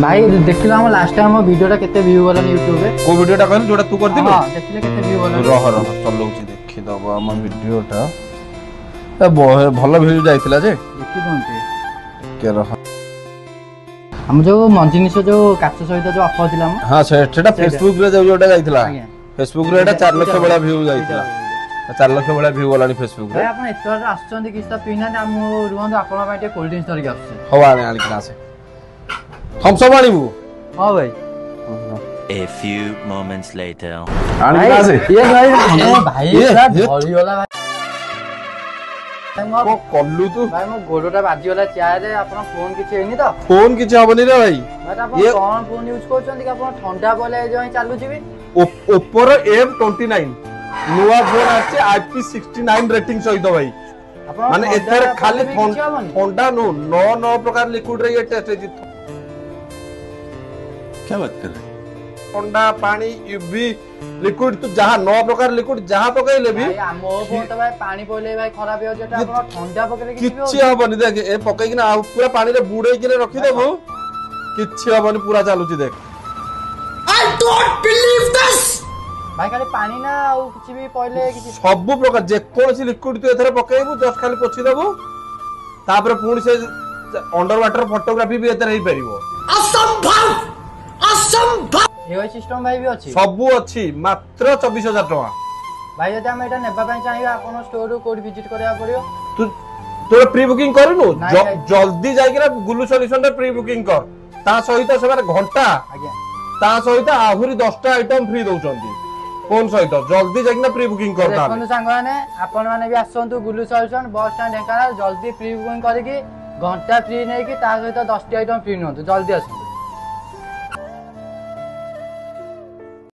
भाई देखिलो हम last time वीडियोटा केते व्यू वाला YouTube रे को वीडियोटा कहल जोटा तू कर दिलो हां देखिले केते व्यू वाला रह चलौची देखि दबो हम वीडियोटा ए भलो व्यू जाइतिला जे देखि दोंती के रह हम जो मंजिनिस जो काच सहित जो ऑफर दिला हम हां सेटा फेसबुक रे जोटा जाइतिला फेसबुक रे एटा 4 लाख बड़ा व्यू जाइतिला 4 लाख बड़ा व्यू वाला फेसबुक रे भाई आपण एतवार आछन किस्ता पिना हम रुहन आपण बाटे कोल्ड ड्रिंक्स धरि आछे हवा आनी किना से हम सब आनीबू हां भाई A few moments later आनी किना से ये भाई पूरा धरी वाला भाई को कल्लू तू भाई मो गोलोटा बाजी वाला चाय रे आपण फोन किछ हेनी तो फोन किछ हबनी रे भाई भाई आपण कोन फोन यूज करछन कि आपण ठंडा बोले जो चालू छिबी Oppo M29 नुवा फोन आछे IP69 रेटिंग सहित भाई माने एथर खाली ठंडा नो प्रकार लिक्विड रे ये टेस्ट है क्या बात कर रहे ठंडा पानी यूवी लिक्विड तो जहां 9 प्रकार लिक्विड जहां पकैले भी भाई हमो फोन तो भाई पानी पले भाई खराब हो जेटा आपण ठंडा पकले किछि हबनी देख ए पकै कि ना पूरा पानी रे बुड़ै कि रखि देबो किछि हबनी पूरा चालुची देख I don't believe this! भाई खाली पानी ना और किछि भी पले किछि सब प्रकार जे कोनसी लिक्विड तू एथरे पकैबू जस्ट खाली पोछि देबू तापर पूर्ण से अंडर वाटर फोटोग्राफी भी एथरे ही परिबो असंभव असंभव एओ सिस्टम भाई भी अछि सब अछि मात्र 24000 टका भाई जदि हम एटा नेबा पय चाहिबा आपण स्टोर रो कोड विजिट करया पड़ियो तू तोरे प्री बुकिंग करनु नहीं। जल्दी जाइकरा गुल्लू सॉल्यूशन रे प्री बुकिंग कर ता सहित से घंटा आज्ञा ता सहित आहुरी 10टा आइटम फ्री दउचंती फोन सहित जल्दी जाइकना प्री बुकिंग कर ता देखनु संग माने आपण माने भी आसंतु गुल्लू सॉल्यूशन बस स्टैंड ढेंकानाल जल्दी प्री बुकिंग करिकि घंटा फ्री नै कि ता सहित 10टी आइटम फ्री नहतु जल्दी आसु